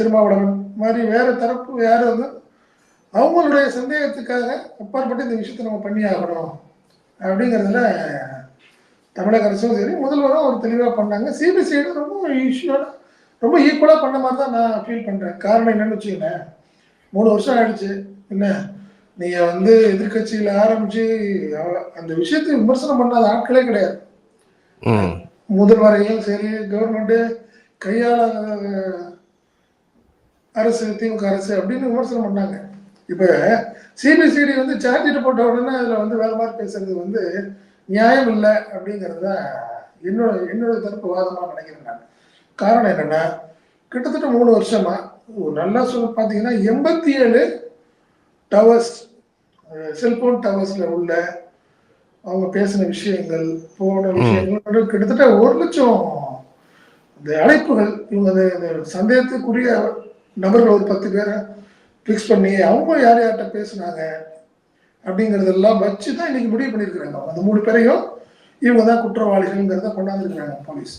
திருமாவளவன் மாதிரி வேற தரப்பு யாரும் வந்து அவங்களுடைய சந்தேகத்துக்காக அப்பாற்பட்டு இந்த விஷயத்தை நம்ம பண்ணி ஆகணும் அப்படிங்கிறதுல தமிழக அரசும் சரி முதல்வரும் ஒரு தெளிவாக பண்ணாங்க. சிபிசிஐடி ரொம்ப ஈஸியோட ரொம்ப ஈக்குவலாக பண்ண மாதிரி தான் நான் ஃபீல் பண்ணுறேன். காரணம் என்னன்னு வச்சுக்கோங்களேன், 3 வருஷம் ஆயிடுச்சு. என்ன நீங்கள் வந்து எதிர்கட்சியில் ஆரம்பித்து அந்த விஷயத்தை விமர்சனம் பண்ணாத ஆட்களே கிடையாது. முதல்வரையும் சரி கவர்மெண்ட்டு கையாள அரசு திமுக அரசு அப்படின்னு விமர்சனம் பண்ணாங்க. இப்போ சிபிசிஐடி வந்து சார்ஜ் போட்ட உடனே அதில் வந்து வேற மாதிரி பேசுறது வந்து நியாயம் இல்லை அப்படிங்கிறது தான் என்னோட தரப்பு வாதமாக நினைக்கிறேன் நான். காரணம் என்னன்னா, கிட்டத்தட்ட 3 வருஷமா நல்லா சொல்ல பார்த்தீங்கன்னா 87 டவர்ஸ் செல்போன் டவர்ஸ்ல உள்ள அவங்க பேசின விஷயங்கள் போன விஷயங்கள் கிட்டத்தட்ட 1 லட்சம் இந்த அழைப்புகள். இவங்க சந்தேகத்துக்குரிய நபர்கள் ஒரு 10 பேரை பிக்ஸ் பண்ணி அவங்க யார் யார்கிட்ட பேசுனாங்க அப்படிங்கிறதெல்லாம் வச்சு தான் இன்னைக்கு முடிவு பண்ணியிருக்கிறாங்க. அந்த 3 பேரையும் இவங்க தான் குற்றவாளிகள்ங்கிறத கொண்டாந்துருக்கிறாங்க போலீஸ்.